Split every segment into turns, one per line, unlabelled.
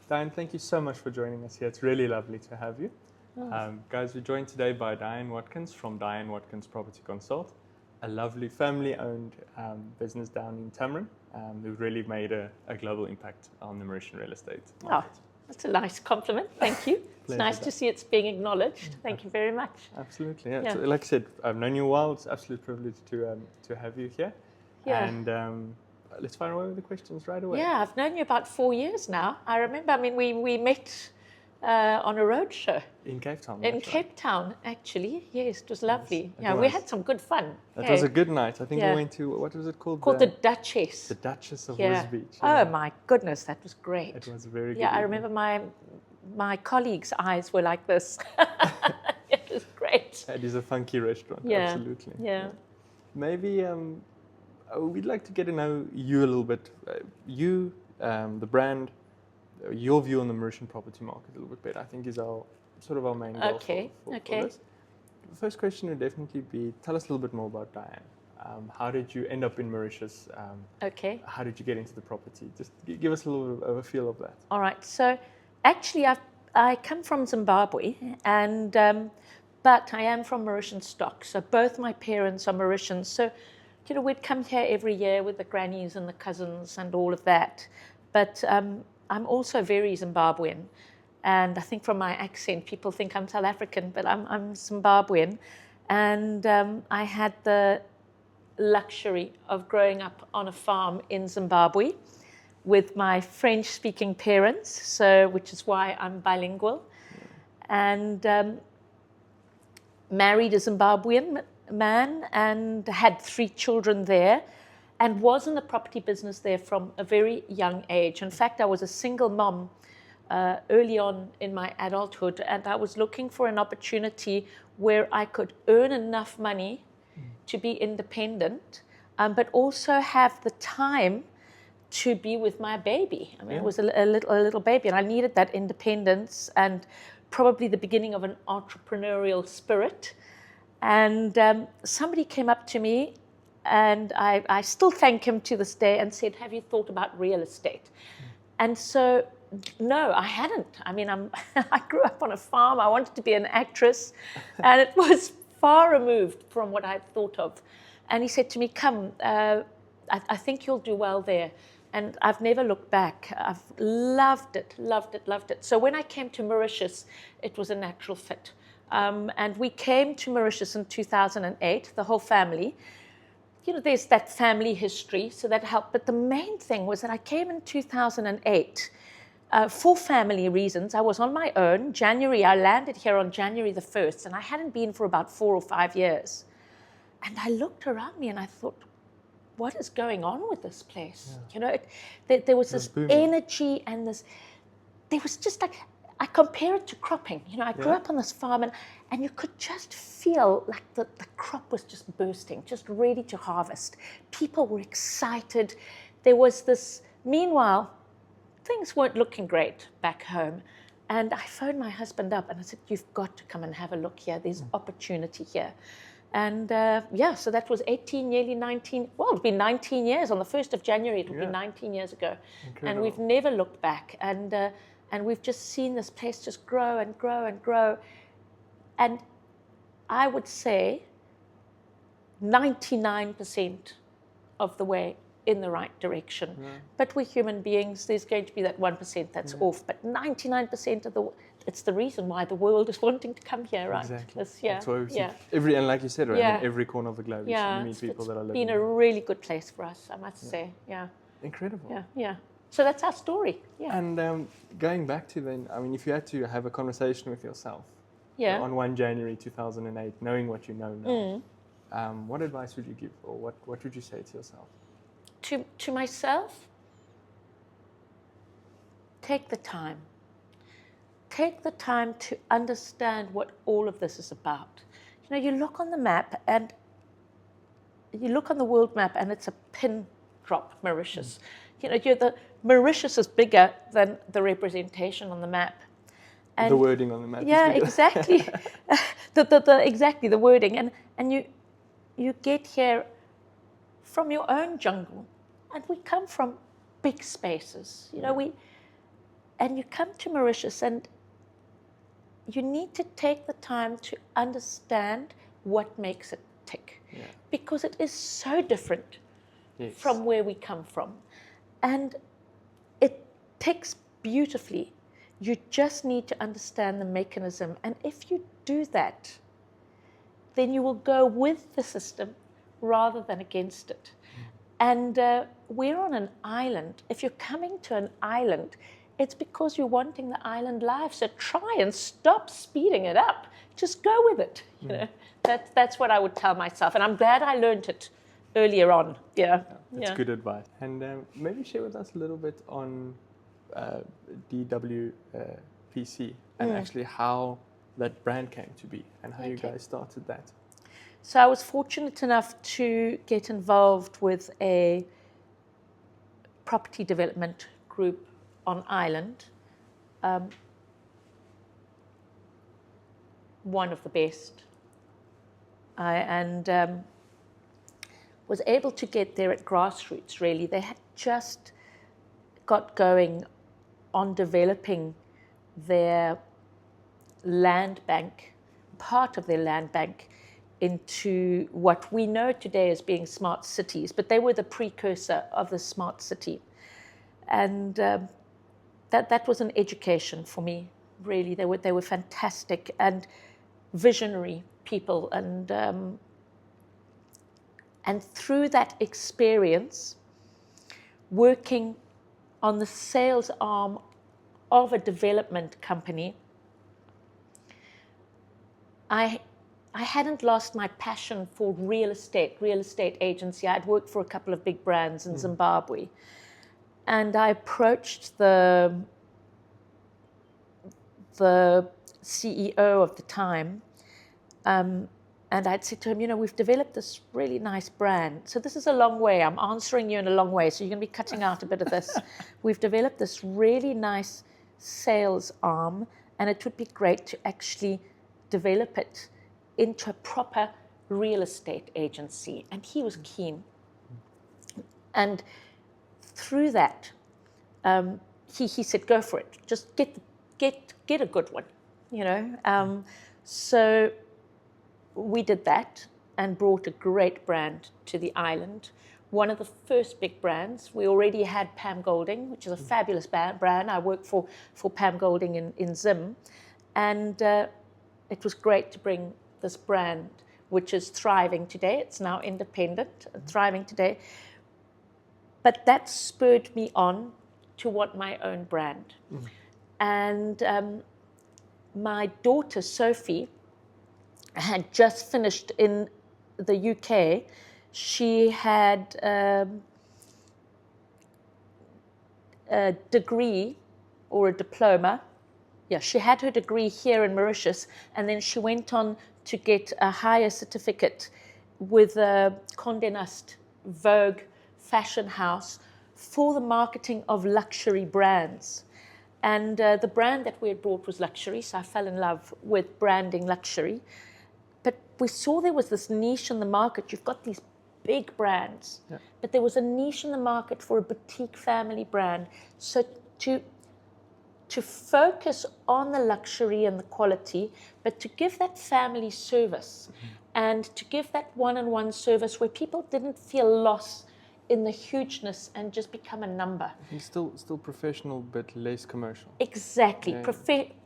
Diane, thank you so much for joining us here. It's really lovely to have you. Guys, we're joined today by Diane Watkins from Diane Watkins Property Consult, a lovely family-owned business down in Tamarin who've really made a global impact on the Mauritian real estate market.
Oh, that's a nice compliment. Thank you. It's nice to see it's being acknowledged. Thank you very much.
Absolutely. Yeah. So, like I said, I've known you a while. It's an absolute privilege to have you here.
Yeah.
And let's fire away with the questions right away.
Yeah, I've known you about 4 years now. I remember, we met on a road show.
In Cape Town.
In Cape Town, actually. Yes, it was lovely.
Yes,
we had some good fun.
It was a good night. I think we went to, what was it called?
Called the Duchess.
The Duchess of West Beach.
Oh my goodness, that was great.
It was a very good
I
evening.
remember my colleagues' eyes were like this. It was great.
It is a funky restaurant,
Yeah.
absolutely.
Yeah.
Maybe we'd like to get to know you a little bit. The brand, your view on the Mauritian property market a little bit better, I think is our main goal
Okay.
for this. The first question would definitely be, tell us a little bit more about Diane. How did you end up in Mauritius?
Okay.
How did you get into the property? Just give us a little bit of a feel of that.
All right. So actually, I come from Zimbabwe, and but I am from Mauritian stock. So both my parents are Mauritians. So, we'd come here every year with the grannies and the cousins and all of that. But I'm also very Zimbabwean. And I think from my accent, people think I'm South African, but I'm Zimbabwean. And I had the luxury of growing up on a farm in Zimbabwe with my French-speaking parents, which is why I'm bilingual. And married a Zimbabwean man and had 3 children there, and was in the property business there from a very young age. In fact, I was a single mom early on in my adulthood, and I was looking for an opportunity where I could earn enough money to be independent, but also have the time to be with my baby. I was a little baby, and I needed that independence and probably the beginning of an entrepreneurial spirit. And somebody came up to me, and I still thank him to this day, and said, "Have you thought about real estate?" And so, no, I hadn't. I grew up on a farm. I wanted to be an actress, and it was far removed from what I thought of. And he said to me, "Come, I think you'll do well there." And I've never looked back. I've loved it, loved it, loved it. So when I came to Mauritius, it was a natural fit. And we came to Mauritius in 2008, the whole family. There's that family history, so that helped. But the main thing was that I came in 2008 for family reasons. I was on my own. I landed here on January the 1st, and I hadn't been for about 4 or 5 years. And I looked around me and I thought, what is going on with this place? There was this energy and there was just like, I compare it to cropping. I grew up on this farm, and you could just feel like the crop was just bursting, just ready to harvest. People were excited. There was this, meanwhile, things weren't looking great back home. And I phoned my husband up and I said, "You've got to come and have a look here. There's opportunity here." And so that was 18, nearly 19, it'll be 19 years. On the 1st of January, it'll be 19 years ago. Incredible. And we've never looked back. And we've just seen this place just grow and grow and grow. And I would say 99% of the way in the right direction. Yeah. But we're human beings. There's going to be that 1% that's off. But 99% of it's the reason why the world is wanting to come here, right?
Exactly.
That's
why we see and like you said, right, in every corner of the globe, you meet people that are living.
It's been a really good place for us, I must say. Yeah.
Incredible.
Yeah. So that's our story. Yeah.
And going back to then, if you had to have a conversation with yourself on 1 January 2008, knowing what you know now, what advice would you give, or what would you say to yourself?
To myself, take the time. Take the time to understand what all of this is about. You look on the map, and you look on the world map, and it's a pin drop, Mauritius. The Mauritius is bigger than the representation on the map.
And the wording on the map.
Yeah, exactly. Exactly, the wording. And you get here from your own jungle. And we come from big spaces. And you come to Mauritius and you need to take the time to understand what makes it tick.
Yeah.
Because it is so different
Yes.
from where we come from. And it ticks beautifully. You just need to understand the mechanism. And if you do that, then you will go with the system rather than against it. And we're on an island. If you're coming to an island, it's because you're wanting the island life. So try and stop speeding it up. Just go with it. You know, that's what I would tell myself. And I'm glad I learned it earlier on. Yeah.
That's good advice. And maybe share with us a little bit on DWPC and actually how that brand came to be and how you guys started that.
So I was fortunate enough to get involved with a property development group on island. One of the best. And was able to get there at grassroots, really. They had just got going on developing their land bank, part of their land bank, into what we know today as being smart cities, but they were the precursor of the smart city. And that was an education for me, really. They were fantastic and visionary people. And through that experience, working on the sales arm of a development company, I hadn't lost my passion for real estate agency. I'd worked for a couple of big brands in Zimbabwe. And I approached the CEO of the time, and I'd said to him, you know, we've developed this really nice brand. So this is a long way. I'm answering you in a long way, so you're going to be cutting out a bit of this. We've developed this really nice sales arm, and it would be great to actually develop it into a proper real estate agency. And he was keen. And through that, he said, go for it. Just get a good one, you know. So we did that and brought a great brand to the island. One of the first big brands. We already had Pam Golding, which is a fabulous brand. I worked for Pam Golding in Zim. And it was great to bring this brand, which is thriving today. It's now independent and thriving today. But that spurred me on to want my own brand. And my daughter, Sophie, had just finished in the UK. She had a degree or a diploma. Yeah, she had her degree here in Mauritius, and then she went on to get a higher certificate with Condé Nast Vogue fashion house for the marketing of luxury brands. And the brand that we had brought was luxury, so I fell in love with branding luxury. But we saw there was this niche in the market. You've got these big brands, but there was a niche in the market for a boutique family brand. So to focus on the luxury and the quality, but to give that family service and to give that one-on-one service where people didn't feel lost in the hugeness and just become a number.
And still professional, but less commercial.
Exactly.
Yeah.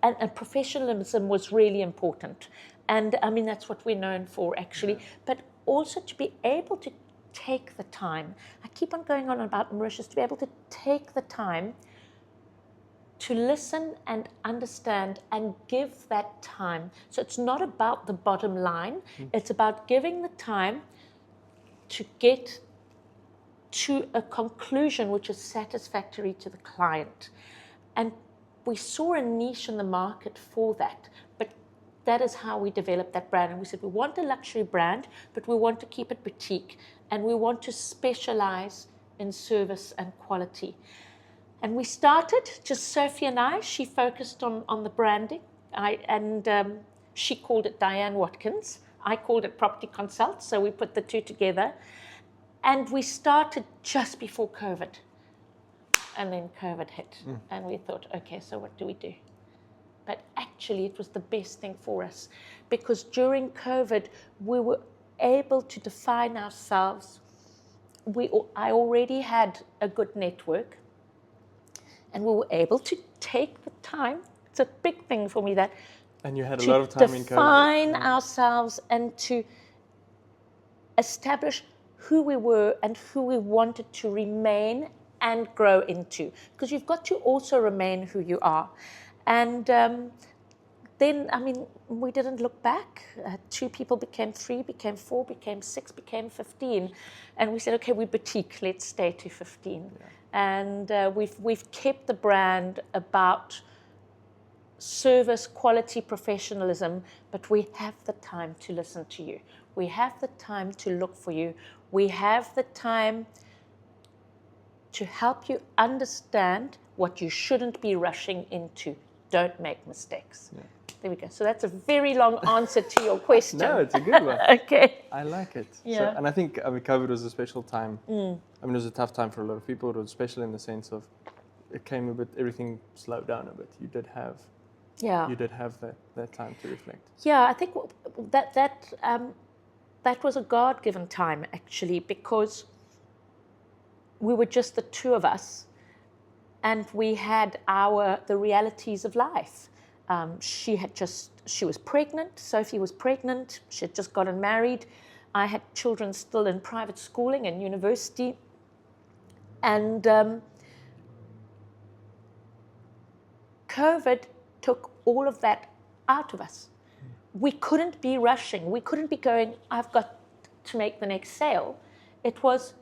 And professionalism was really important. And I mean, that's what we're known for, actually. Yeah. But also to be able to take the time. I keep on going on about Mauritius, to be able to take the time to listen and understand and give that time. So it's not about the bottom line. It's about giving the time to get to a conclusion which is satisfactory to the client. And we saw a niche in the market for that, but that is how we developed that brand. And we said, we want a luxury brand, but we want to keep it boutique, and we want to specialize in service and quality. And we started, just Sophie and I. She focused on the branding, she called it Diane Watkins. I called it Property Consult, so we put the two together. And we started just before COVID. And then COVID hit. And we thought, okay, so what do we do? But actually, it was the best thing for us, because during COVID, we were able to define ourselves. I already had a good network, and we were able to take the time. It's a big thing for me that.
And you had a lot of time in COVID.
To define ourselves and to establish who we were and who we wanted to remain and grow into. Because you've got to also remain who you are. And then, we didn't look back. 2 people became 3, became 4, became 6, became 15. And we said, okay, we're boutique, let's stay to 15. Yeah. And we've kept the brand about service, quality, professionalism, but we have the time to listen to you. We have the time to look for you. We have the time to help you understand what you shouldn't be rushing into. Don't make mistakes. Yeah. There we go. So that's a very long answer to your question.
No, it's a good one.
Okay.
I like it.
Yeah.
So, and I think COVID was a special time. It was a tough time for a lot of people. It was special in the sense of it came a bit, everything slowed down a bit. You did have that time to reflect.
Yeah, I think that was a God-given time, actually, because we were just the 2 of us, and we had the realities of life. She was pregnant. Sophie was pregnant. She had just gotten married. I had children still in private schooling and university, and COVID took all of that out of us. We couldn't be rushing. We couldn't be going, I've got to make the next sale. It was,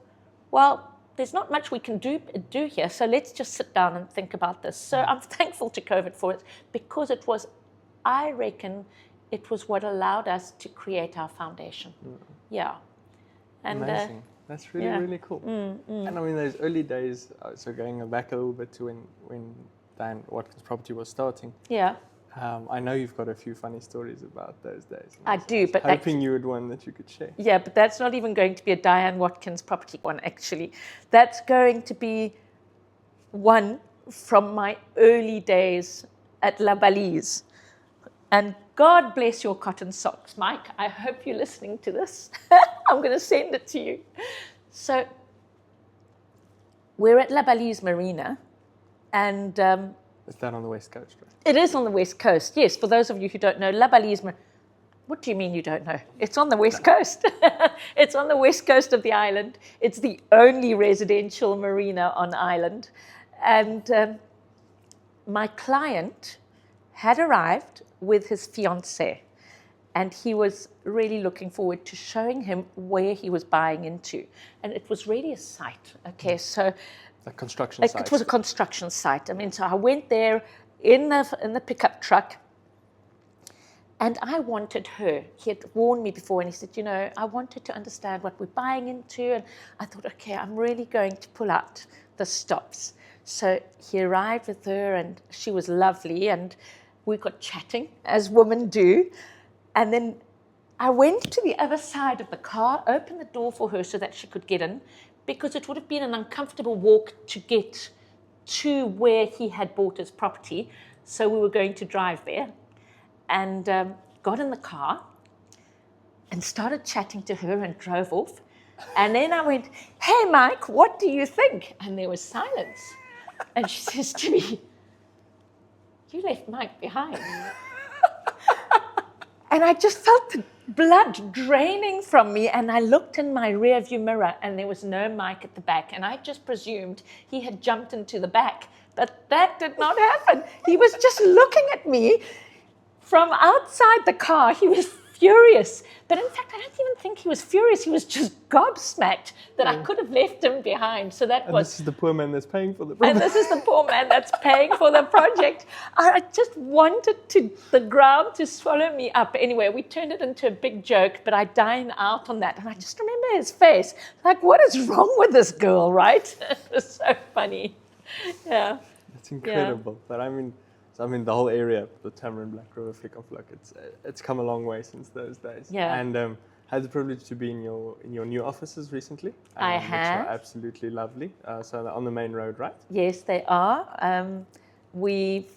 well, there's not much we can do here, so let's just sit down and think about this. So I'm thankful to COVID for it, because I reckon it was what allowed us to create our foundation. Yeah. And,
amazing. That's really, really cool. And those early days, so going back a little bit to when Diane Watkins Property was starting.
Yeah.
I know you've got a few funny stories about those days.
I do, but
hoping you had one that you could share.
Yeah, but that's not even going to be a Diane Watkins Property one, actually. That's going to be one from my early days at La Balise. And God bless your cotton socks, Mike. I hope you're listening to this. I'm going to send it to you. So we're at La Balise Marina, and
is that on the West Coast, right?
It is on the West Coast, yes. For those of you who don't know, La Balise Marina. What do you mean you don't know? It's on the West Coast. It's on the West Coast of the island. It's the only residential marina on island. And my client had arrived with his fiancée, and he was really looking forward to showing him where he was buying into. And it was really a site. Okay, so
a construction site.
It was a construction site. So I went there in the pickup truck, and I wanted her. He had warned me before, and he said, I wanted to understand what we're buying into. And I thought, okay, I'm really going to pull out the stops. So he arrived with her, and she was lovely, and we got chatting, as women do. And then I went to the other side of the car, opened the door for her so that she could get in, because it would have been an uncomfortable walk to get to where he had bought his property. So we were going to drive there, and got in the car and started chatting to her and drove off. And then I went, hey, Mike, what do you think? And there was silence. And she says to me, you left Mike behind. And I just felt the blood draining from me, and I looked in my rearview mirror, and there was no Mike at the back, and I just presumed he had jumped into the back, but that did not happen. He was just looking at me from outside the car. He was furious, but in fact, I don't even think he was furious. He was just gobsmacked that I could have left him behind. So that was.
This is the poor man that's paying for the project.
And this is the poor man that's paying for the project. I just wanted the ground to swallow me up. Anyway, we turned it into a big joke, but I dined out on that, and I just remember his face, like, what is wrong with this girl, right? It was so funny. Yeah.
It's incredible. Yeah. But the whole area, the Tamarin, Black River, Flick, it's come a long way since those days.
Yeah.
And had the privilege to be in your new offices recently.
I
Which
have.
are absolutely lovely. So they're on the main road, right?
Yes, they are. We've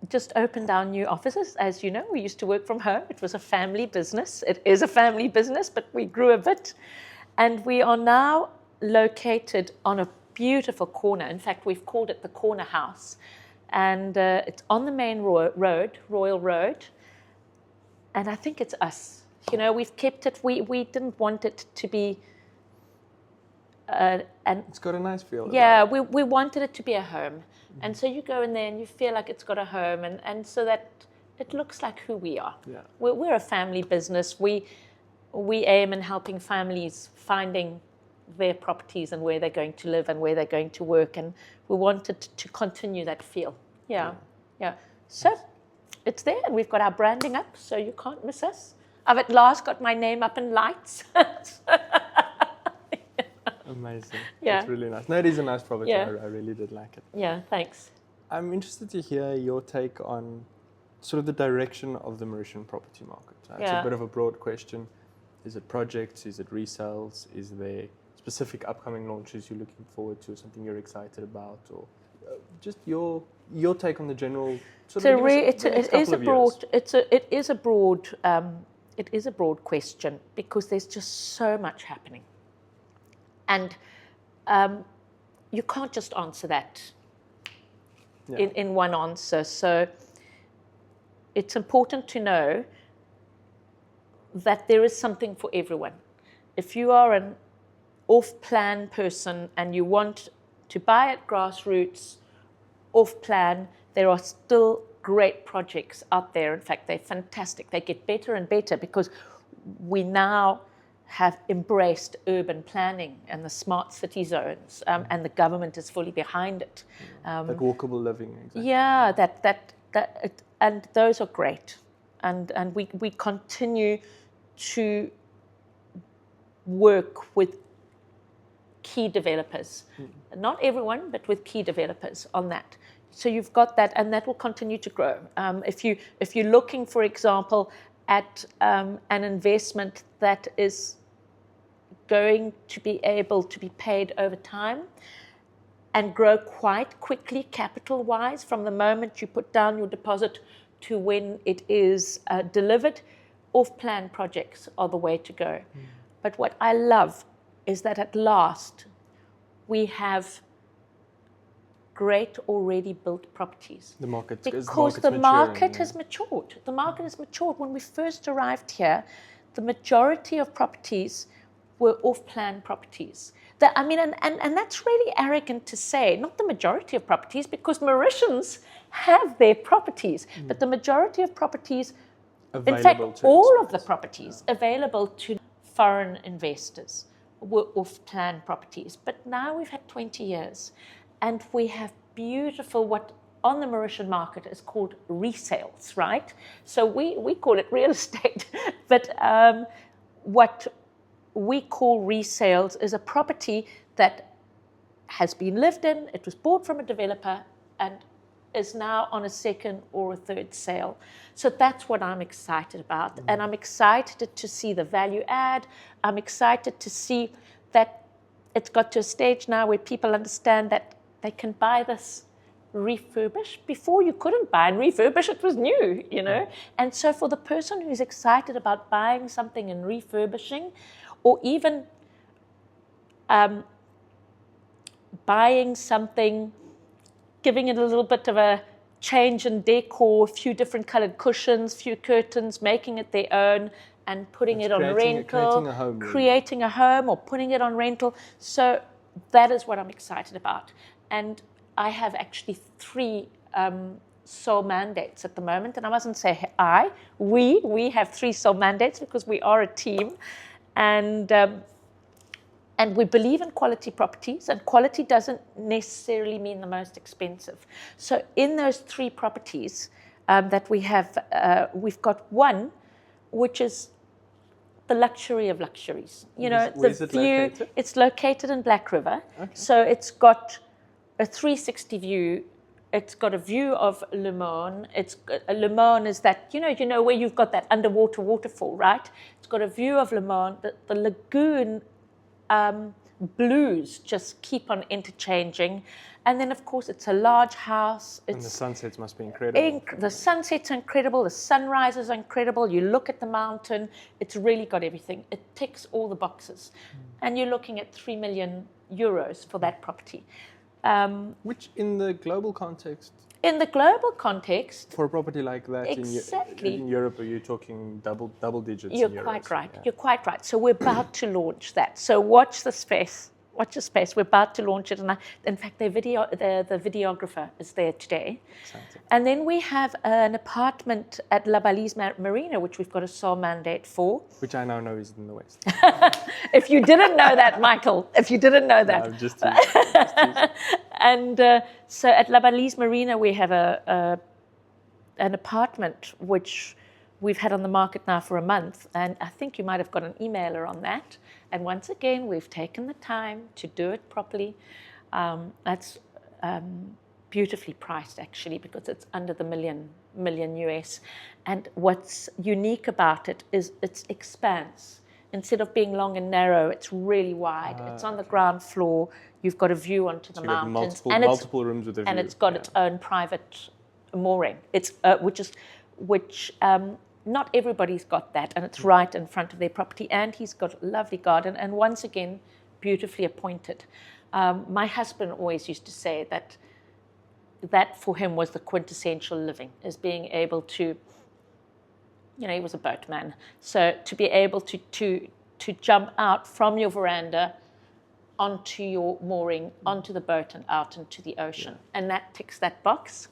just opened our new offices. As you know, we used to work from home. It was a family business. It is a family business, but we grew a bit. And we are now located on a beautiful corner. In fact, we've called it the Corner House. And it's on the main road, Royal Road. And I think it's us. You know, we've kept it. We didn't want it to be... and
It's got a nice feel.
yeah, we wanted it to be a home. And so you go in there and you feel like it's got a home, and so that it looks like who we are.
Yeah.
We're a family business. We aim in helping families finding their properties and where they're going to live and where they're going to work, and we wanted to continue that feel. Yeah. So it's there, and we've got our branding up, so you can't miss us. I've at last got my name up in lights.
Amazing.
Yeah.
It's really nice. No, it is a nice property.
Yeah.
I really did like it.
Yeah, thanks.
I'm interested to hear your take on sort of the direction of the Mauritian property market. It's a bit of a broad question. Is it projects? Is it resales? Is there specific upcoming launches you're looking forward to, something you're excited about, or just your take on the general sort of
it is a broad question, because there's just so much happening. And you can't just answer that in one answer. So it's important to know that there is something for everyone. If you are an off-plan person and you want to buy at grassroots, off-plan, there are still great projects out there. In fact, they're fantastic. They get better and better because we now have embraced urban planning and the smart city zones, and the government is fully behind it.
Like walkable living, exactly.
Yeah, and those are great, and we continue to work with key developers, not everyone, but with key developers on that. So you've got that, and that will continue to grow. If you're looking, for example, at an investment that is going to be able to be paid over time and grow quite quickly capital-wise from the moment you put down your deposit to when it is delivered, off-plan projects are the way to go. But what I love is that at last we have great already built properties.
The market,
because the market has matured. The market has matured. When we first arrived here, the majority of properties were off-plan properties. And that's really arrogant to say, not the majority of properties, because Mauritians have their properties, but the majority of properties,
available,
in fact, all of the properties available to foreign investors were off-plan properties. But now we've had 20 years, and we have beautiful, what on the Mauritian market is called resales, right? So we call it real estate, but what we call resales is a property that has been lived in, it was bought from a developer, and is now on a second or a third sale. So that's what I'm excited about. And I'm excited to see the value add. I'm excited to see that it's got to a stage now where people understand that they can buy this refurbished. Before you couldn't buy and refurbish, it was new, you know. And so for the person who's excited about buying something and refurbishing, or even buying something, giving it a little bit of a change in decor, a few different colored cushions, few curtains, making it their own and putting it on rental, creating a home or putting it on rental. So that is what I'm excited about. And I have actually 3 sole mandates at the moment. And I mustn't say we have 3 sole mandates because we are a team. And we believe in quality properties, and quality doesn't necessarily mean the most expensive. So in those 3 properties that we have, we've got one, which is the luxury of luxuries. You know,
Where's the view. Located?
It's located in Black River. Okay. So it's got a 360 view It's got a view of Le Mans. Le Mans is that, you know where you've got that underwater waterfall, right? It's got a view of Le Mans. The lagoon blues just keep on interchanging. And then, of course, it's a large house.
And the sunsets must be incredible.
The sunsets are incredible. The sunrises are incredible. You look at the mountain. It's really got everything. It ticks all the boxes. And you're looking at €3 million for that property.
Which, in the global context,
in the global context,
for a property like that
exactly.
in Europe, are you talking double digits?
You're quite right. Yeah. You're quite right. So we're about to launch that. So watch the space. Watch the space. We're about to launch it, and in fact, the videographer is there today.
Exciting.
And then we have an apartment at La Balise Marina, which we've got a sole mandate for.
Which I now know is in the West.
If you didn't know that, Michael, if you didn't know that.
No, just teasing.
And so at La Balise Marina, we have an apartment which we've had on the market now for a month. And I think you might have got an emailer on that. And once again, we've taken the time to do it properly. That's beautifully priced, actually, because it's under the million US. And what's unique about it is its expanse. Instead of being long and narrow, it's really wide. It's on the ground floor. You've got a view onto the mountains.
Multiple rooms with a view.
And it's got its own private mooring. It's which not everybody's got that, and it's right in front of their property. And he's got a lovely garden, and once again, beautifully appointed. My husband always used to say that for him was the quintessential living, is being able to, he was a boatman, so to be able to jump out from your veranda onto your mooring, onto the boat, and out into the ocean, and that ticks that box.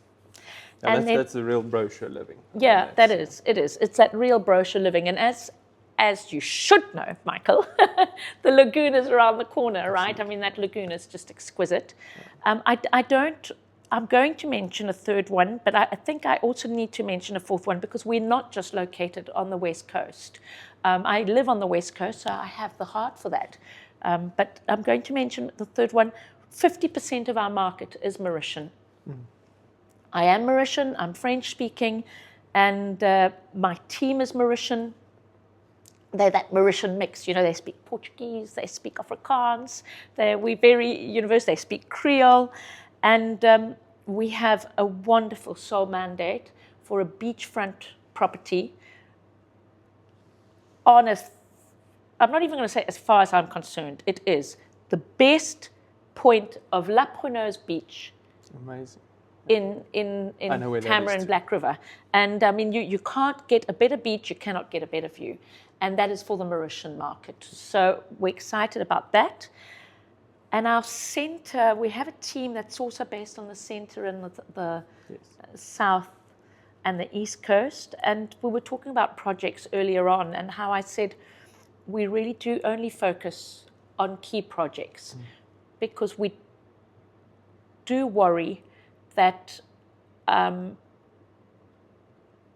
Now that's a real brochure living.
Yeah, that is. It is. It's that real brochure living. And as you should know, Michael, the lagoon is around the corner, right? I mean, that lagoon is just exquisite. I'm going to mention a third one, but I think I also need to mention a fourth one, because we're not just located on the West Coast. I live on the West Coast, so I have the heart for that. But I'm going to mention the third one. 50% of our market is Mauritian. I am Mauritian, I'm French speaking, and my team is Mauritian. They're that Mauritian mix, they speak Portuguese, they speak Afrikaans, we're very universal, they speak Creole, and we have a wonderful sole mandate for a beachfront property I'm not even going to say as far as I'm concerned, it is the best point of La Pruneuse Beach.
Amazing.
In Tamarin, Black River. And I mean, you can't get a better beach, you cannot get a better view. And that is for the Mauritian market. So we're excited about that. And our center, we have a team that's also based on the center in the south and the east coast. And we were talking about projects earlier on, and how I said we really do only focus on key projects, because we do worry that there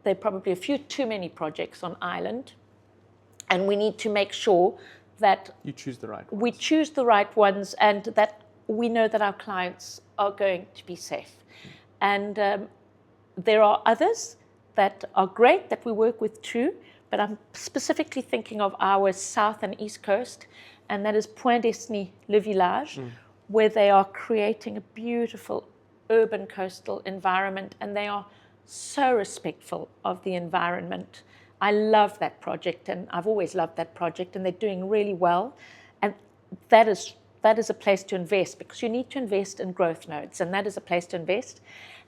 are probably a few too many projects on island, and we need to make sure that
you choose the right ones.
We choose the right ones, and that we know that our clients are going to be safe. And there are others that are great that we work with too, but I'm specifically thinking of our south and east coast, and that is Point Destiny Le Village, where they are creating a beautiful urban coastal environment, and they are so respectful of the environment. I love that project, and I've always loved that project, and they're doing really well. And that is a place to invest, because you need to invest in growth nodes, and that is a place to invest.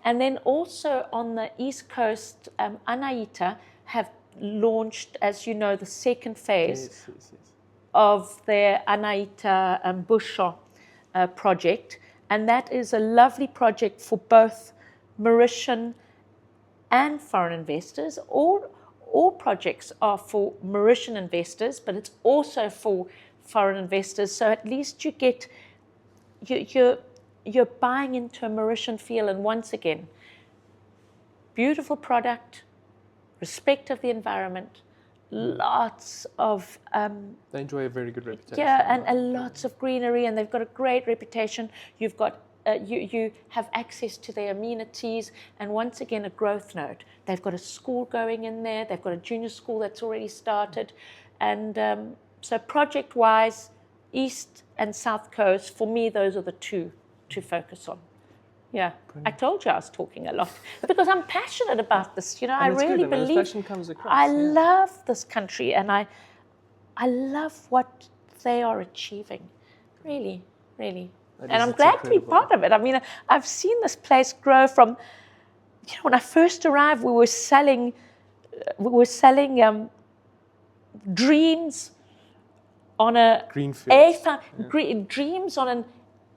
And then also on the East Coast, Anaita have launched, as you know, the second phase of their Anaita Bouchon project. And that is a lovely project for both Mauritian and foreign investors. All projects are for Mauritian investors, but it's also for foreign investors. So at least you get, you're buying into a Mauritian feel. And once again, beautiful product, respect of the environment, lots of...
they enjoy a very good reputation.
Yeah, and lots of greenery, and they've got a great reputation. You've got you have access to their amenities, and once again a growth node. They've got a school going in there, they've got a junior school that's already started, and so project-wise, East and South Coast, for me, those are the two to focus on. Yeah, brilliant. I told you I was talking a lot because I'm passionate about this. You know, I really believe.
Passion comes across.
I love this country, and I love what they are achieving. Really, really. And I'm glad to be part of it. I mean, I've seen this place grow from. You know, when I first arrived, we were selling dreams on a dreams on an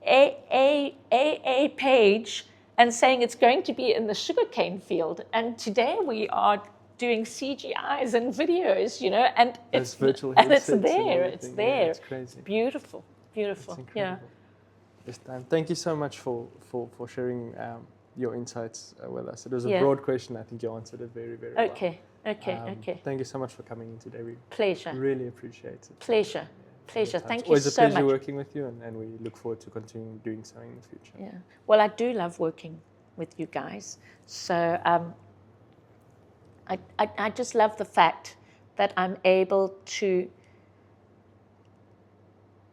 AA page and saying it's going to be in the sugarcane field. And today we are doing CGIs and videos, you know, and it's there. It's there.
Yeah, it's crazy.
It's beautiful, beautiful. Yeah.
Yes, Dan, thank you so much for sharing your insights with us. It was a broad question. I think you answered it very, very well.
Okay.
Thank you so much for coming in today. We
pleasure.
Really appreciate it.
Pleasure. Thank you so much.
It's always a pleasure working with you, and we look forward to continuing doing so in the future.
Yeah. Well, I do love working with you guys. So I just love the fact that I'm able to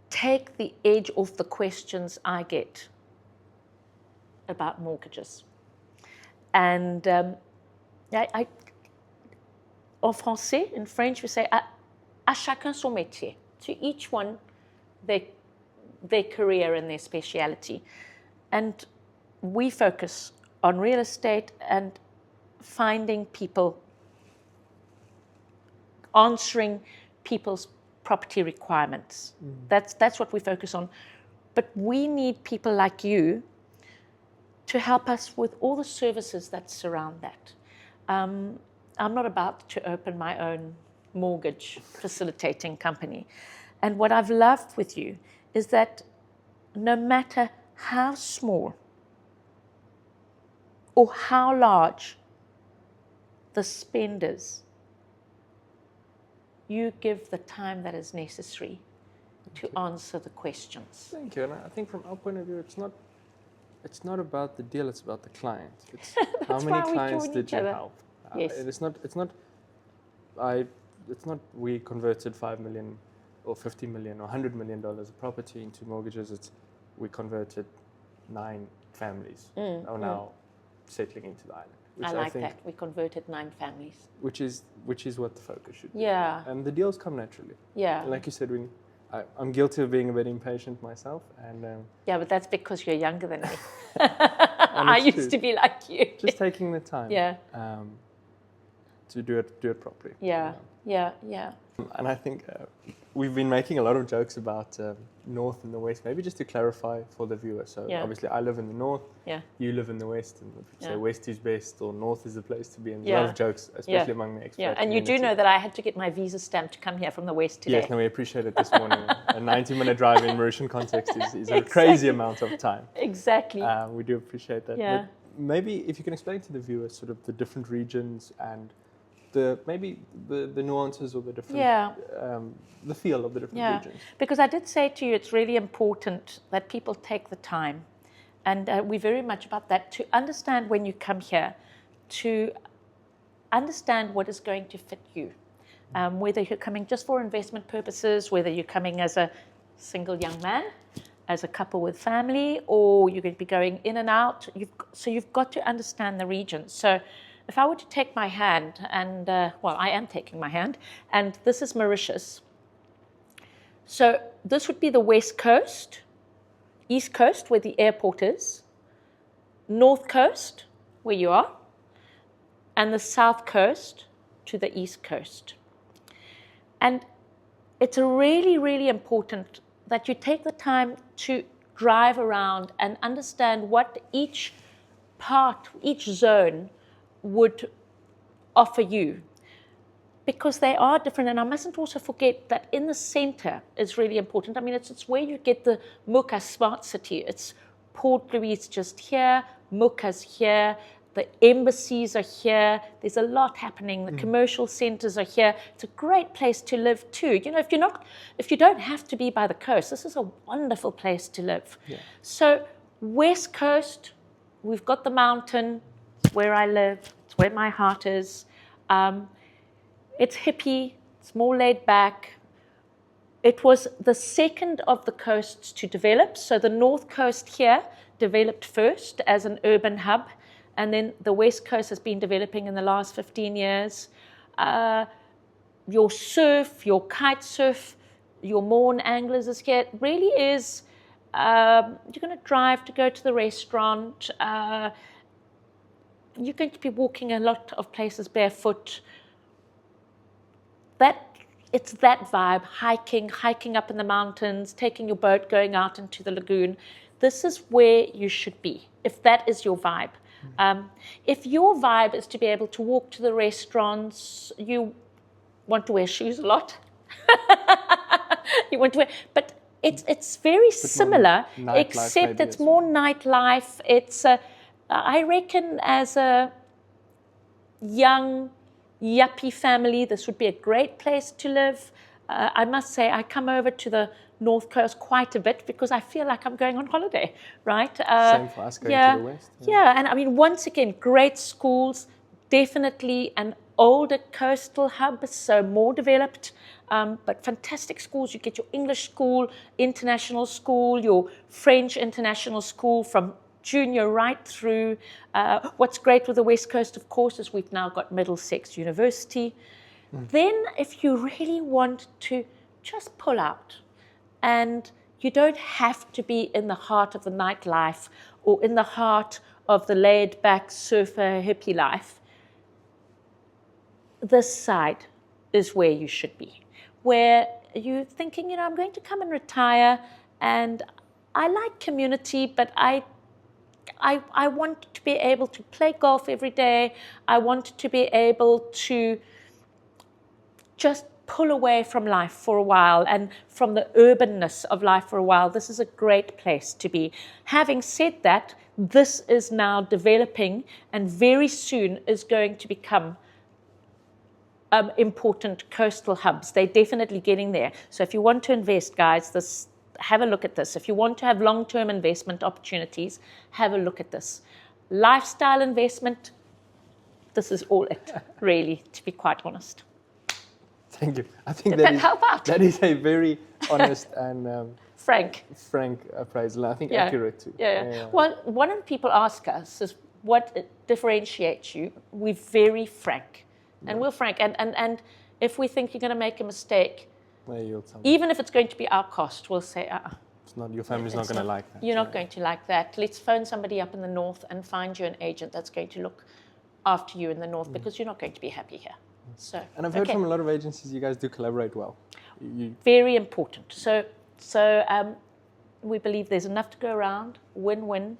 take the edge off the questions I get about mortgages. And en français, in French, we say, à chacun son métier. To each one, their career and their speciality. And we focus on real estate and finding people, answering people's property requirements. That's what we focus on. But we need people like you to help us with all the services that surround that. I'm not about to open my own mortgage facilitating company. And what I've loved with you is that no matter how small or how large the spend is, you give the time that is necessary to answer the questions.
Thank you. And I think from our point of view, it's not about the deal, it's about the client. It's how many clients did you help?
Yes.
It's not we converted 5 million or 50 million or $100 million of property into mortgages. It's we converted 9 families are now settling into the island.
I like that. We converted 9 families.
Which is what the focus should be.
Yeah.
And the deals come naturally.
Yeah.
And like you said, I'm guilty of being a bit impatient myself. And
yeah, but that's because you're younger than me. I used to be like you.
Just taking the time.
Yeah.
To do it properly.
Yeah. Yeah.
And I think we've been making a lot of jokes about north and the west. Maybe just to clarify for the viewer. So obviously I live in the north.
Yeah.
You live in the west. And if you say west is best or north is the place to be. And a lot of jokes, especially among the expat
community. And you do know that I had to get my visa stamp to come here from the west today.
Yes, no, we appreciate it this morning. A 90-minute drive in Mauritian context is a crazy amount of time.
Exactly.
We do appreciate that.
Yeah.
But maybe if you can explain to the viewers sort of the different regions and maybe the nuances or the different the feel of the different regions.
Because I did say to you it's really important that people take the time, and we're very much about that, to understand when you come here, to understand what is going to fit you, whether you're coming just for investment purposes, whether you're coming as a single young man, as a couple with family, or you're going to be going in and out. You've got to understand the region. So if I were to take my hand, and I am taking my hand, and this is Mauritius. So this would be the west coast, east coast where the airport is, north coast where you are, and the south coast to the east coast. And it's really, really important that you take the time to drive around and understand what each part, each zone would offer you, because they are different. And I mustn't also forget that in the center is really important. I mean, it's where you get the Muka smart city. It's Port Louis just here, Muka's here, the embassies are here. There's a lot happening. The commercial centers are here. It's a great place to live too. You know, if you don't have to be by the coast, this is a wonderful place to live. Yeah. So West Coast, we've got the mountain. It's where I live. It's where my heart is. It's hippie. It's more laid back. It was the second of the coasts to develop. So the North Coast here developed first as an urban hub, and then the West Coast has been developing in the last 15 years. Your surf, your kite surf, your Mauritian anglers is here. It really is, you're going to drive to go to the restaurant. You're going to be walking a lot of places barefoot. It's that vibe, hiking up in the mountains, taking your boat, going out into the lagoon. This is where you should be, if that is your vibe. If your vibe is to be able to walk to the restaurants, you want to wear shoes a lot. You want to wear, but it's very similar, except it's more nightlife. It's I reckon as a young yuppie family, this would be a great place to live. I must say, I come over to the North Coast quite a bit because I feel like I'm going on holiday, right?
Same for us going to the West.
Yeah, and I mean, once again, great schools, definitely an older coastal hub, so more developed, but fantastic schools. You get your English school, international school, your French international school from junior right through. What's great with the West Coast, of course, is we've now got Middlesex University. Then if you really want to just pull out, and you don't have to be in the heart of the nightlife or in the heart of the laid-back surfer hippie life, this side is where you should be, where you're thinking, I'm going to come and retire, and I like community, but I want to be able to play golf every day. I want to be able to just pull away from life for a while and from the urbanness of life for a while. This is a great place to be. Having said that, this is now developing and very soon is going to become important coastal hubs. They're definitely getting there. So if you want to invest, guys, have a look at this. If you want to have long-term investment opportunities, have a look at this. Lifestyle investment, this is all it, really, to be quite honest.
Thank you. I think
that
is a very honest and
frank
appraisal. I think accurate too.
Yeah. Well, one of the people ask us is what differentiates you. We're very frank, and we're frank. And if we think you're going to make a mistake, even if it's going to be our cost, we'll say,
it's not, your family's not going to like that.
You're not going to like that. Let's phone somebody up in the north and find you an agent that's going to look after you in the north because you're not going to be happy here. So,
and I've heard from a lot of agencies, you guys do collaborate well.
Very important. So we believe there's enough to go around. Win-win.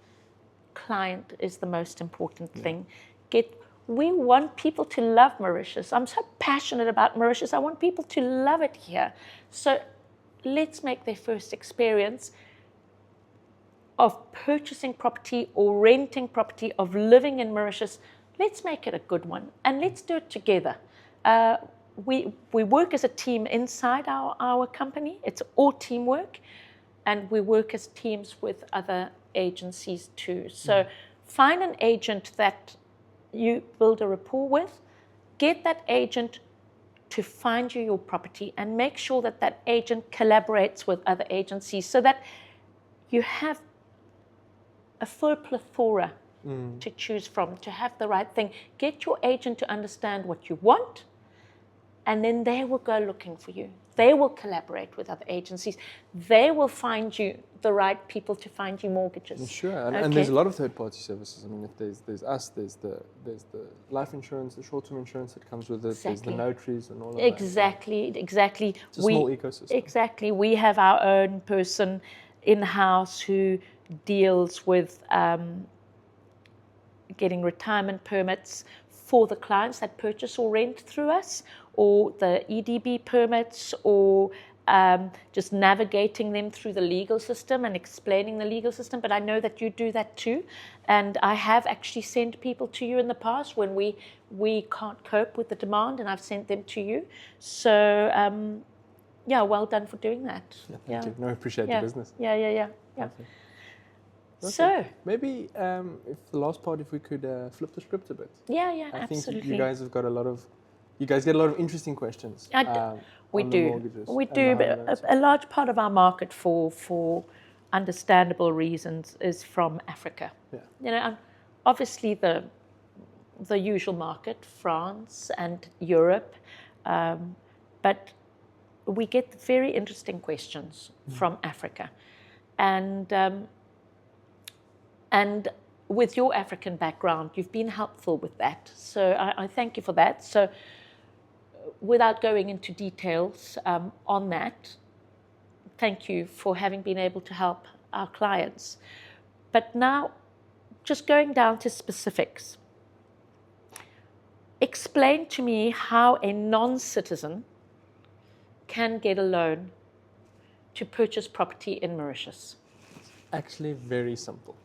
Client is the most important thing. We want people to love Mauritius. I'm so passionate about Mauritius. I want people to love it here. So let's make their first experience of purchasing property or renting property, of living in Mauritius. Let's make it a good one, and let's do it together. We work as a team inside our company. It's all teamwork, and we work as teams with other agencies too. So find an agent that you build a rapport with, get that agent to find you your property, and make sure that that agent collaborates with other agencies so that you have a full plethora to choose from, to have the right thing. Get your agent to understand what you want, and then they will go looking for you. They will collaborate with other agencies. They will find you the right people to find you mortgages.
Sure, and there's a lot of third-party services. I mean, if there's us, there's the life insurance, the short-term insurance that comes with it.
Exactly.
There's the notaries and all of that.
Exactly.
It's a small ecosystem.
Exactly. We have our own person in-house who deals with getting retirement permits for the clients that purchase or rent through us, or the EDB permits, or just navigating them through the legal system and explaining the legal system. But I know that you do that too. And I have actually sent people to you in the past when we can't cope with the demand, and I've sent them to you. So, well done for doing that.
Thank you. No, I appreciate the business.
Yeah.
Okay. Okay.
So,
Maybe if the last part, if we could flip the script a bit.
yeah,
I
absolutely.
think you guys have got you guys get a lot of interesting questions.
We
on the
do.
mortgages
We
and
do.
the home
But
loans.
a large part of our market, for understandable reasons, is from Africa.
Yeah.
And obviously the usual market, France and Europe, but we get very interesting questions from Africa, and with your African background, you've been helpful with that. So I thank you for that. So without going into details on that, thank you for having been able to help our clients. But now, just going down to specifics, explain to me how a non-citizen can get a loan to purchase property in Mauritius.
Actually, very simple.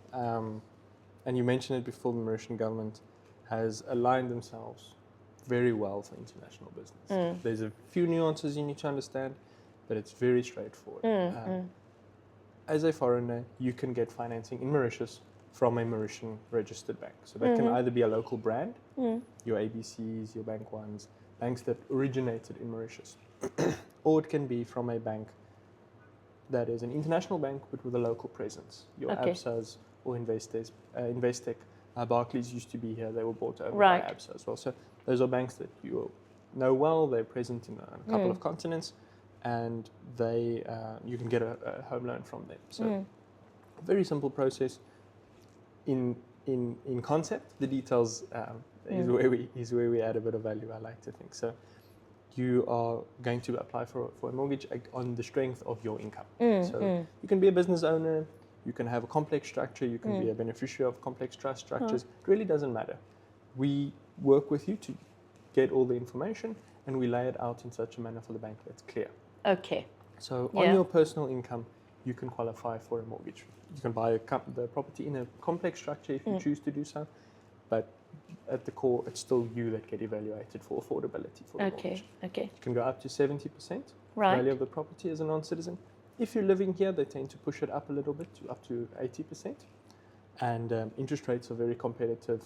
And you mentioned it before, the Mauritian government has aligned themselves very well for international business. There's a few nuances you need to understand, but it's very straightforward. As a foreigner, you can get financing in Mauritius from a Mauritian registered bank. So that can either be a local brand, your ABCs, your Bank Ones, banks that originated in Mauritius, or it can be from a bank that is an international bank but with a local presence. Your ABSAs or Investec. Barclays used to be here. They were bought over by ABSA as well. So those are banks that you know well. They're present in a couple of continents, and you can get a home loan from them. So a very simple process. In concept, the details is where we add a bit of value, I like to think. So you are going to apply for a mortgage on the strength of your income. So you can be a business owner, you can have a complex structure, you can be a beneficiary of complex trust structures. It really doesn't matter. We work with you to get all the information, and we lay it out in such a manner for the bank that's clear.
Okay.
So on your personal income, you can qualify for a mortgage. You can buy the property in a complex structure if you choose to do so, but at the core, it's still you that get evaluated for affordability for the mortgage.
Okay.
You can go up to 70% value of the property as a non-citizen. If you're living here, they tend to push it up a little bit to up to 80%. And interest rates are very competitive,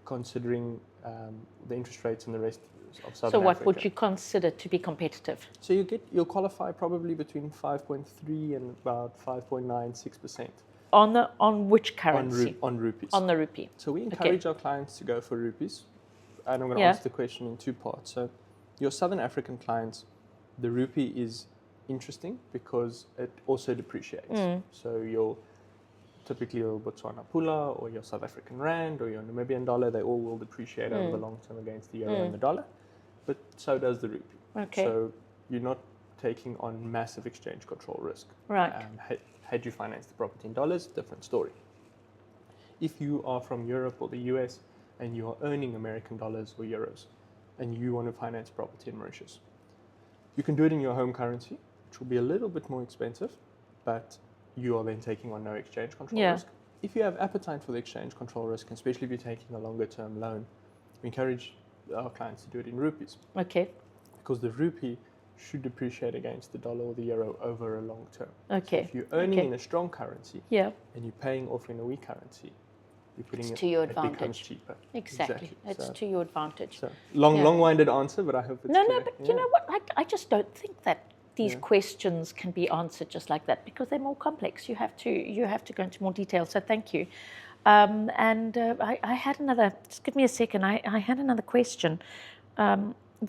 considering the interest rates in the rest of Southern Africa.
So what would you consider to be competitive?
So you'll qualify probably between 5.3 and about 5.96%.
On which currency?
On rupees.
On the rupee.
So we encourage our clients to go for rupees. And I'm going to answer the question in two parts. So your Southern African clients, the rupee is interesting because it also depreciates. So typically your Botswana pula or your South African rand or your Namibian dollar, they all will depreciate over the long term against the euro and the dollar. But so does the rupee.
Okay.
So you're not taking on massive exchange control risk.
Right.
Had you financed the property in dollars, different story. If you are from Europe or the US and you are earning American dollars or euros and you want to finance property in Mauritius, you can do it in your home currency, which will be a little bit more expensive, but you are then taking on no exchange control risk. If you have appetite for the exchange control risk, and especially if you're taking a longer term loan, we encourage our clients to do it in rupees.
Okay.
Because the rupee should depreciate against the dollar or the euro over a long term.
Okay.
So if you're earning in a strong currency
and
you're paying off in a weak currency, you're putting
to your
it
advantage.
becomes cheaper.
Exactly. It's to your advantage.
So long-winded answer, but I hope it's clear.
But you know what? I just don't think that these questions can be answered just like that because they're more complex. You have to go into more detail. So thank you. I had another. Just give me a second. I had another question.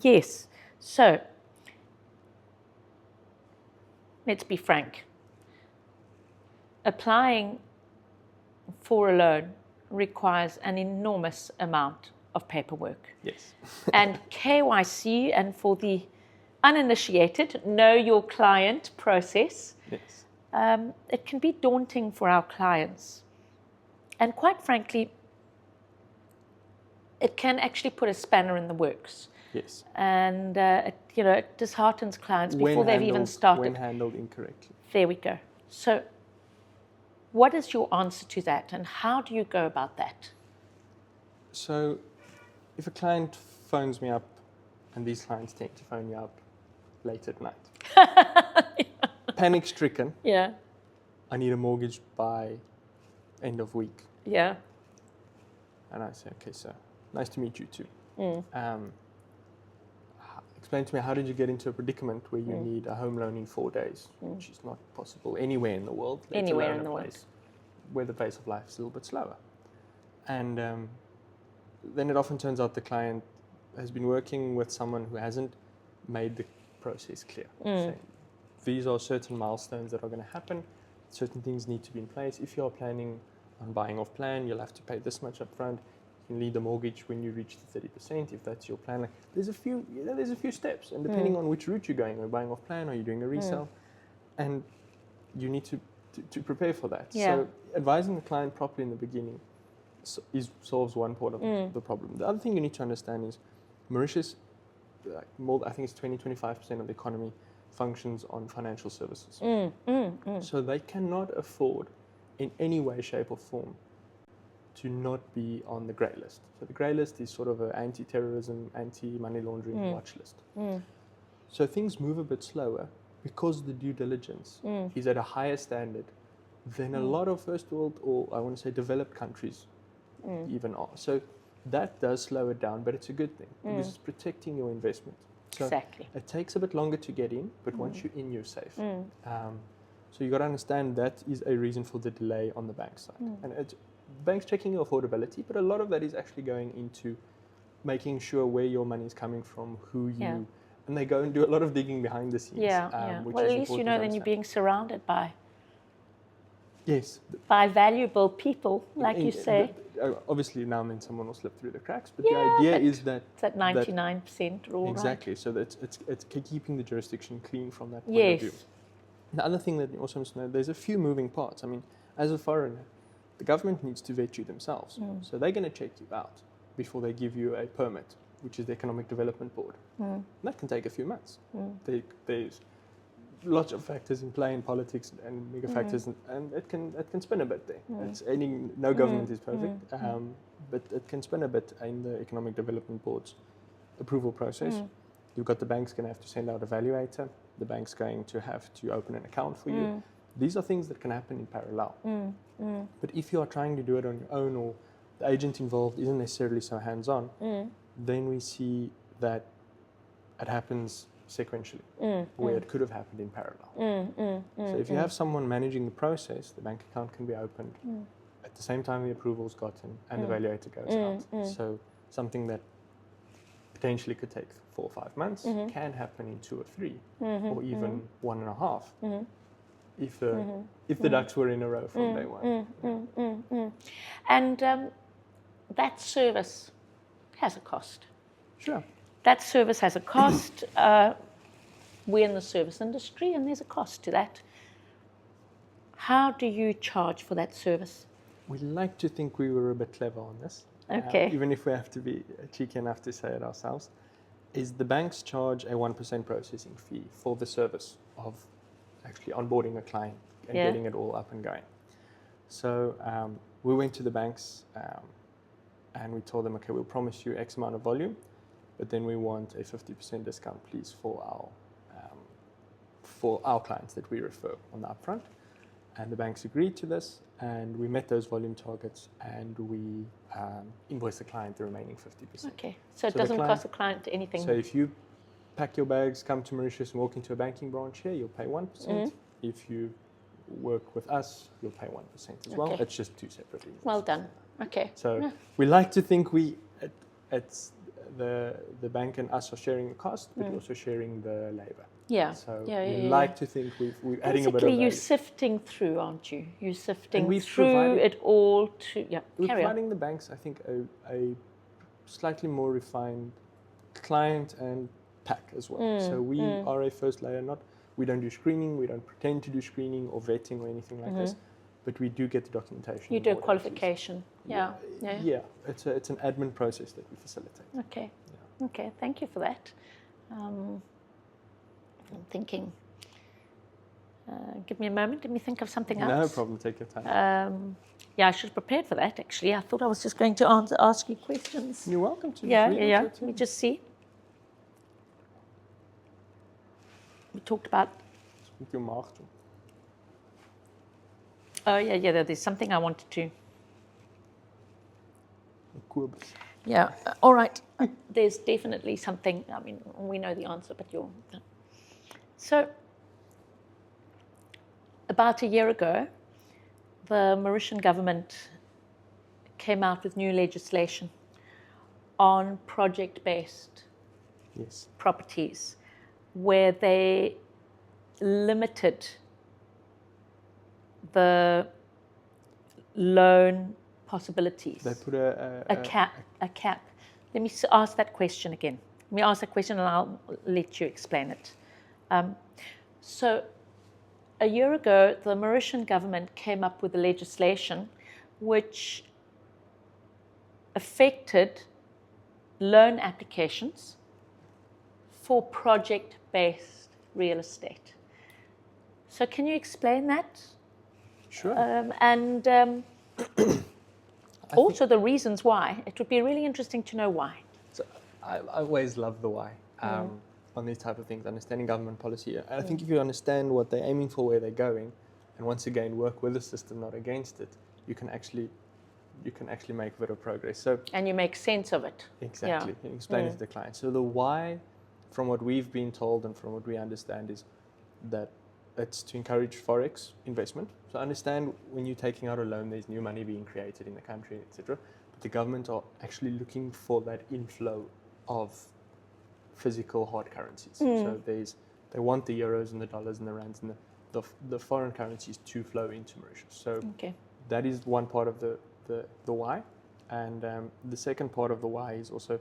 Yes. So let's be frank. Applying for a loan requires an enormous amount of paperwork.
Yes.
And KYC, and for the uninitiated, know your client process.
Yes.
It can be daunting for our clients. And quite frankly, it can actually put a spanner in the works.
Yes.
And it disheartens clients before they've even started.
When handled incorrectly.
There we go. So what is your answer to that, and how do you go about that?
So if a client phones me up, and these clients tend to phone me up late at night, panic-stricken,
Yeah.
I need a mortgage by end of week.
Yeah.
And I say, okay, sir, nice to meet you too.
Mm.
Explain to me, how did you get into a predicament where you need a home loan in 4 days, which is not possible anywhere in the world, let
Anywhere
alone
in the
a
world.
place where the pace of life is a little bit slower. And then it often turns out the client has been working with someone who hasn't made the process clear. Saying, these are certain milestones that are going to happen, certain things need to be in place. If you're planning on buying off plan, you'll have to pay this much up front. You can lead the mortgage when you reach the 30%, if that's your plan. Like, there's a few steps, and depending on which route you're going, are you buying off plan, are you doing a resale, and you need to prepare for that.
Yeah.
So advising the client properly in the beginning solves one part of the problem. The other thing you need to understand is Mauritius, I think it's 20-25% of the economy functions on financial services. So they cannot afford in any way, shape or form to not be on the grey list. So the grey list is sort of an anti-terrorism, anti-money laundering watch list. So things move a bit slower because the due diligence is at a higher standard than a lot of first world, or I want to say developed countries even are. So that does slow it down, but it's a good thing because it's protecting your investment. So
Exactly.
it takes a bit longer to get in, but once you're in, you're safe. So you got to understand that is a reason for the delay on the bank side. And banks checking your affordability, but a lot of that is actually going into making sure where your money is coming from, who you, and they go and do a lot of digging behind the scenes. Which
Well,
is
at least you
important
know
to
then you're
understand.
being surrounded by
Yes.
valuable people, like you say.
Obviously, now and then someone will slip through the cracks, but
Yeah,
the idea
but
is that
It's at 99% rule,
exactly. So that it's keeping the jurisdiction clean from that point
right?
of view.
Yes.
The other thing that you also must know, there's a few moving parts. I mean, as a foreigner, the government needs to vet you themselves. So they're going to check you out before they give you a permit, which is the Economic Development Board. And that can take a few months. There's lots of factors in play in politics and bigger factors, and it can spin a bit there. No government is perfect, but it can spin a bit in the Economic Development Board's approval process. You've got the bank's going to have to send out a valuator. The bank's going to have to open an account for you. These are things that can happen in parallel. But if you are trying to do it on your own, or the agent involved isn't necessarily so hands-on, then we see that it happens sequentially, where it could have happened in parallel. So if you have someone managing the process, the bank account can be opened at the same time the approval's gotten and the valuator goes out. So something that potentially could take 4 or 5 months can happen in 2 or 3, or even 1.5, if the ducks were in a row from day one.
And that service has a cost.
Sure.
That service has a cost. We're in the service industry, and there's a cost to that. How do you charge for that service?
We like to think we were a bit clever on this.
Okay.
Even if we have to be cheeky enough to say it ourselves, is the banks charge a 1% processing fee for the service of actually onboarding a client and getting it all up and going. So we went to the banks and we told them, okay, we'll promise you X amount of volume, but then we want a 50% discount, please, for our clients that we refer on the upfront. And the banks agreed to this, and we met those volume targets, and we invoiced the client the remaining 50%.
Okay, so it doesn't cost the client anything.
So if you pack your bags, come to Mauritius and walk into a banking branch here, you'll pay 1%. If you work with us, you'll pay 1% as well. It's just 2 separate invoices.
Well done. Okay.
So we like to think it's the bank and us are sharing the cost, but also sharing the labor.
Yeah.
So we like to think we're adding a bit of value.
You're sifting through, aren't you? You're sifting
we've
through it all to,
we're
carry on.
providing the banks, I think, a slightly more refined client and pack as well. So we are a first layer, we don't do screening, we don't pretend to do screening or vetting or anything like this, but we do get the documentation.
You do a qualification. Yeah.
It's an admin process that we facilitate.
Okay. Yeah. Okay, thank you for that. I'm thinking, give me a moment, let me think of something else.
No problem, take your time.
I should have prepared for that, actually. I thought I was just going to ask you questions.
You're welcome to.
Yeah. Let me just see. We talked about... Oh, yeah, there's something I wanted to.
Quibus.
Yeah, all right. There's definitely something, I mean, we know the answer, but you're... So, about a year ago, the Mauritian government came out with new legislation on project-based
Yes.
properties, where they limited the loan possibilities.
They put
A cap. Let me ask that question again. Let me ask that question and I'll let you explain it. So a year ago, the Mauritian government came up with a legislation which affected loan applications for project-based real estate. So can you explain that?
Sure.
Also the reasons why. It would be really interesting to know why.
So I always love the why on these type of things, understanding government policy. I think if you understand what they're aiming for, where they're going, and once again work with the system, not against it, you can actually make a bit of progress. So
and you make sense of it.
Exactly.
Yeah.
And explain it to the client. So the why, from what we've been told and from what we understand, is that it's to encourage forex investment. So understand when you're taking out a loan, there's new money being created in the country, etc. But the government are actually looking for that inflow of physical hard currencies. So they want the euros and the dollars and the rands and the foreign currencies to flow into Mauritius. So that is one part of the why. And the second part of the why is also,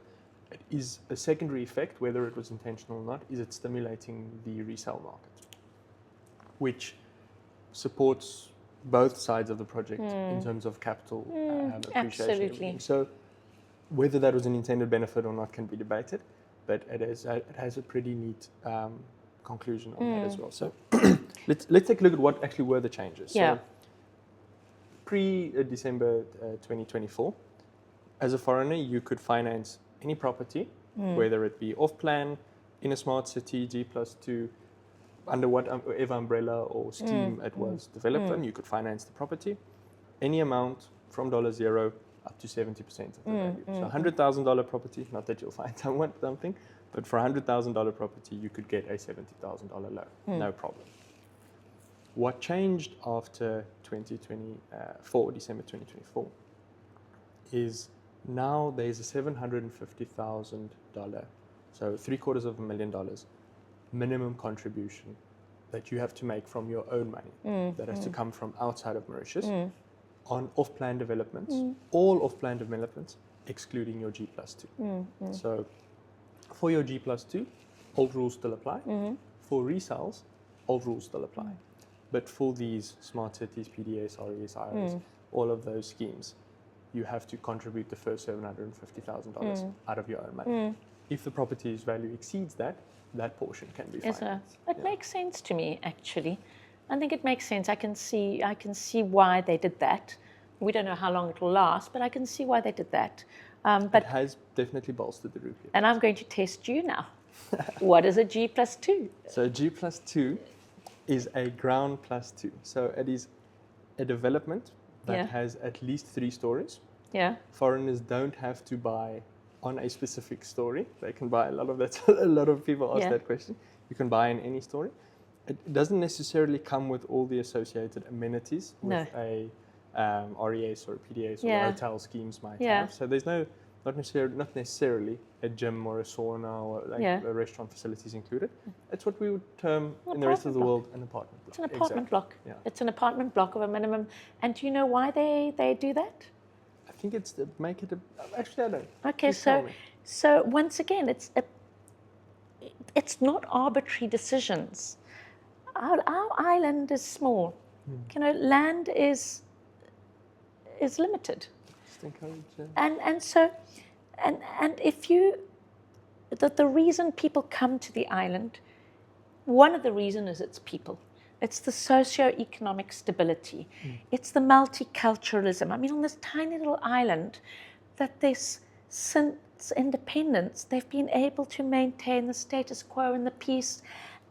it is a secondary effect, whether it was intentional or not, is it stimulating the resale market, which supports both sides of the project in terms of capital appreciation.
Absolutely.
So whether that was an intended benefit or not can be debated, but it has a pretty neat conclusion on that as well. So let's take a look at what actually were the changes.
Yeah.
So pre-December 2024, as a foreigner, you could finance any property, whether it be off-plan, in a smart city, G+2, under whatever umbrella or scheme it was developed on, you could finance the property, any amount from $0 up to 70% of the value. So $100,000 property, not that you'll find something, but for $100,000 property, you could get a $70,000 loan, no problem. What changed after 2024, December 2024, is now there's a $750,000, so $750,000 minimum contribution that you have to make from your own money that has to come from outside of Mauritius on off-plan developments, all off-plan developments, excluding your G+2. So for your G+2, old rules still apply. For resales, old rules still apply. But for these smart cities, PDS, RES, IRS, all of those schemes, you have to contribute the first $750,000 out of your own money. If the property's value exceeds that portion can be financed.
It makes sense to me, actually. I think it makes sense. I can see why they did that. We don't know how long it will last, but I can see why they did that. But
it has definitely bolstered the rupee.
And I'm going to test you now. What is a G+2?
So G+2 is a ground +2. So it is a development that has at least 3 stories.
Yeah.
Foreigners don't have to buy on a specific story. They can buy a lot of that. A lot of people ask that question. You can buy in any story. It doesn't necessarily come with all the associated amenities with a RES or a PDS or hotel schemes might have. So there's not necessarily a gym or a sauna or a restaurant facilities included. It's what we would term in the rest of the world an apartment block.
It's an apartment block.
Yeah.
It's an apartment block of a minimum. And do you know why they do that?
I think it's to make it actually I don't.
Okay, so once again, it's not arbitrary decisions. Our island is small. You know, land is limited. And if you, the reason people come to the island, one of the reasons is its people. It's the socio-economic stability. It's the multiculturalism. I mean, on this tiny little island, that since independence, they've been able to maintain the status quo and the peace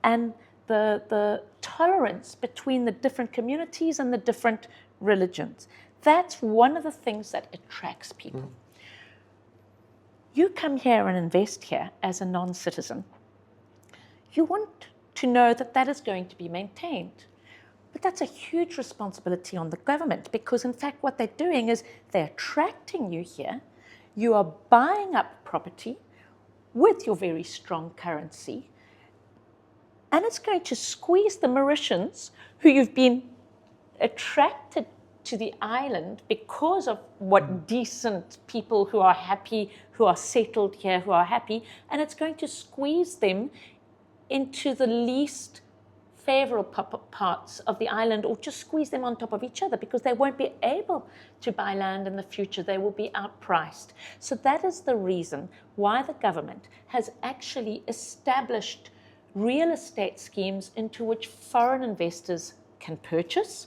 and the tolerance between the different communities and the different religions. That's one of the things that attracts people. You come here and invest here as a non-citizen. You want to know that that is going to be maintained. But that's a huge responsibility on the government, because in fact what they're doing is they're attracting you here. You are buying up property with your very strong currency, and it's going to squeeze the Mauritians, who you've been attracted to the island because of what decent people who are happy, who are settled here, who are happy, and it's going to squeeze them into the least favorable parts of the island, or just squeeze them on top of each other, because they won't be able to buy land in the future. They will be outpriced. So that is the reason why the government has actually established real estate schemes into which foreign investors can purchase,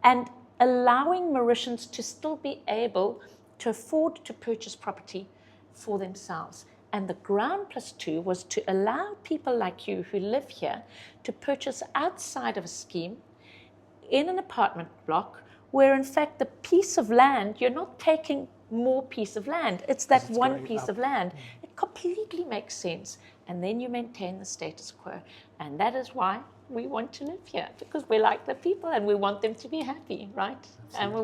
and allowing Mauritians to still be able to afford to purchase property for themselves. And the ground plus 2 was to allow people like you who live here to purchase outside of a scheme in an apartment block, where in fact the piece of land, you're not taking more piece of land, it's that one piece of land. It completely makes sense. And then you maintain the status quo. And that is why we want to live here, because we like the people and we want them to be happy, right? Absolutely. And we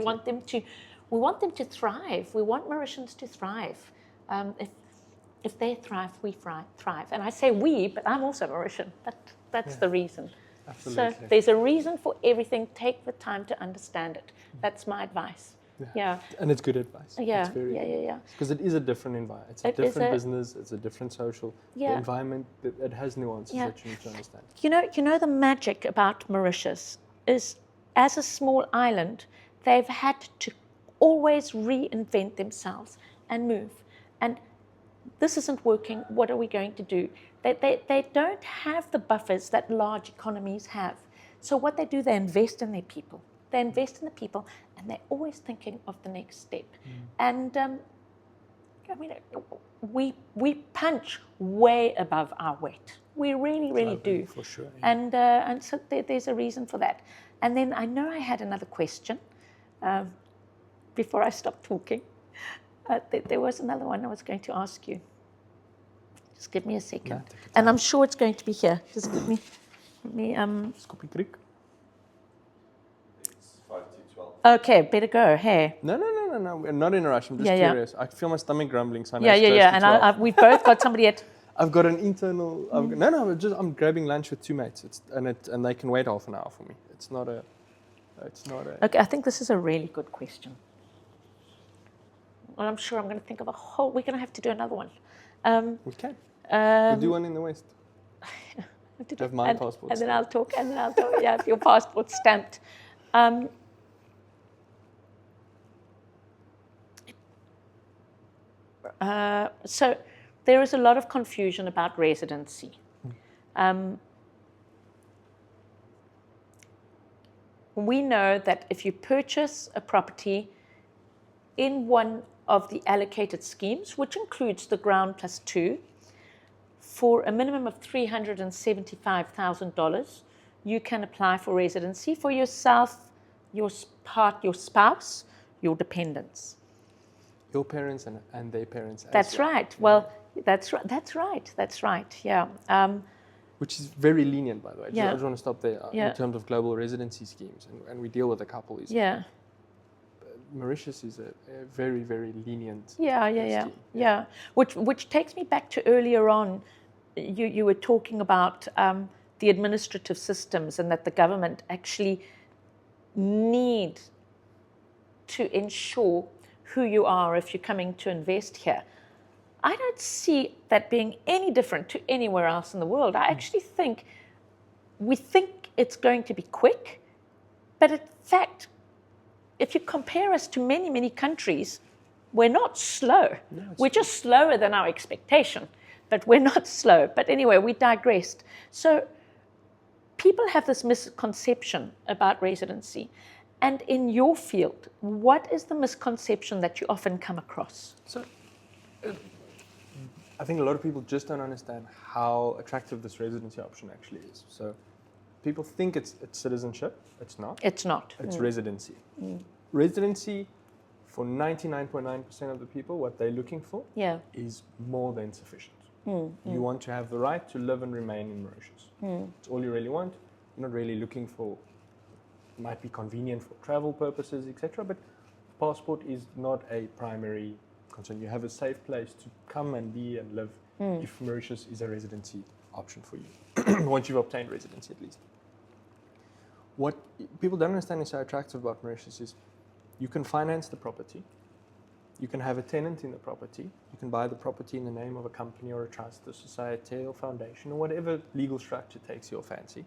want them to thrive. We want Mauritians to thrive. If they thrive, we thrive. And I say we, but I'm also Mauritian. That's the reason.
Absolutely.
So there's a reason for everything. Take the time to understand it. That's my advice. Yeah.
And it's good advice.
Yeah.
Yeah. Because it is a different environment. It's a different business. It's a different social. The environment, it has nuances that you need to understand.
You know the magic about Mauritius is, as a small island, they've had to always reinvent themselves and move. And this isn't working. What are we going to do? They don't have the buffers that large economies have. So what they do, they invest in their people. They invest in the people, and they're always thinking of the next step. And I mean, we punch way above our weight. We really do.
For sure.
Yeah. And so there's a reason for that. And then I know I had another question before I stopped talking. There was another one I was going to ask you. Just give me a second. And I'm sure it's going to be here. Just give me
Scoopy Creek.
It's 5 to 12.
Okay, better go. Hey.
No. We're not in a rush. I'm just curious. I feel my stomach grumbling. So I know
And we've both got somebody at.
I've got an internal. I'm grabbing lunch with two mates. And they can wait half an hour for me. It's not a.
Okay, I think this is a really good question. Well, I'm sure I'm going to think of a whole. We're going to have to do another one.
We can. We'll do one in the West. Have my passport.
And then I'll talk. Yeah, if your passport's stamped. So there is a lot of confusion about residency. We know that if you purchase a property in one of the allocated schemes, which includes the ground plus 2, for a minimum of $375,000, you can apply for residency for yourself, your spouse, your dependents.
Your parents and their parents.
That's right. Well, that's right. Yeah.
Which is very lenient, by the way.
Yeah.
I just want to stop there in terms of global residency schemes, and we deal with a couple.
Yeah.
Mauritius is a very, very lenient
scheme. Yeah. Which takes me back to earlier on. You were talking about the administrative systems, and that the government actually need to ensure who you are if you're coming to invest here. I don't see that being any different to anywhere else in the world. I actually think we think it's going to be quick, but in fact, if you compare us to many, many countries, we're not slow. No, we're just slower than our expectation, but we're not slow. But anyway, we digressed. So people have this misconception about residency. And in your field, what is the misconception that you often come across?
So I think a lot of people just don't understand how attractive this residency option actually is. So people think it's citizenship. It's not.
It's not.
It's residency. Residency, for 99.9% of the people, what they're looking for is more than sufficient. You want to have the right to live and remain in Mauritius. It's all you really want. You're not really looking for, it might be convenient for travel purposes, etc. But passport is not a primary concern. You have a safe place to come and be and live if Mauritius is a residency option for you, once you've obtained residency at least. What people don't understand is so attractive about Mauritius is you can finance the property. You can have a tenant in the property. You can buy the property in the name of a company or a trust, a society or foundation, or whatever legal structure takes your fancy,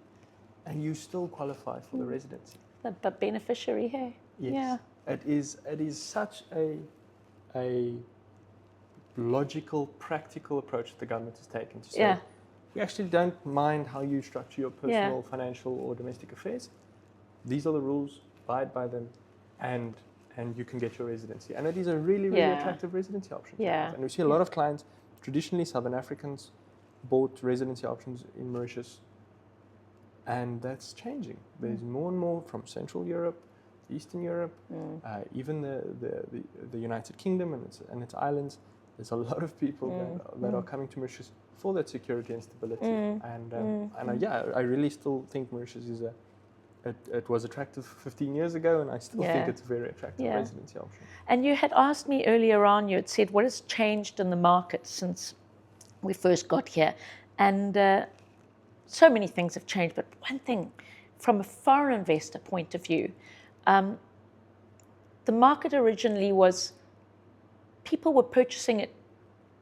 and you still qualify for the residency.
The beneficiary, hey?
Yes.
Yeah.
It is such a logical, practical approach that the government has taken to say, we actually don't mind how you structure your personal, financial, or domestic affairs. These are the rules, abide by them, and you can get your residency. And it is a really, really attractive residency option to have. And we see a lot of clients, traditionally Southern Africans, bought residency options in Mauritius, and that's changing. There's more and more from Central Europe, Eastern Europe, even the United Kingdom and its islands. There's a lot of people that are coming to Mauritius for that security and stability. I really still think Mauritius is it was attractive 15 years ago, and I still think it's a very attractive residency option.
And you had asked me earlier on, you had said, what has changed in the market since we first got here? And so many things have changed, but one thing, from a foreign investor point of view, the market originally was, people were purchasing it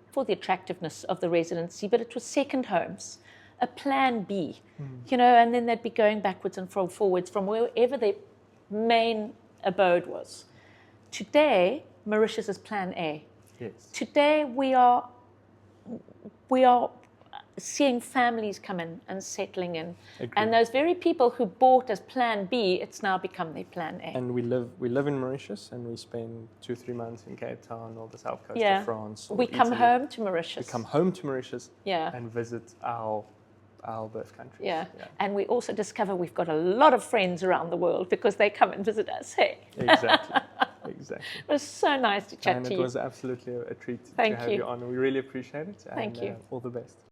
for the attractiveness of the residency, but it was second homes, a plan B, and then they'd be going backwards and forwards from wherever their main abode was. Today, Mauritius is plan A.
Yes.
Today, we are seeing families come in and settling in.
Agreed.
And those very people who bought as plan B, it's now become their plan A.
And we live in Mauritius, and we spend 2-3 months in Cape Town or the south coast of France.
We come home to Mauritius.
We come home to Mauritius and visit our birth countries.
Yeah, and we also discover we've got a lot of friends around the world because they come and visit us, hey?
Exactly.
It was so nice to chat to you.
And it was absolutely a treat to have you on. We really appreciate it.
Thank you.
All the best.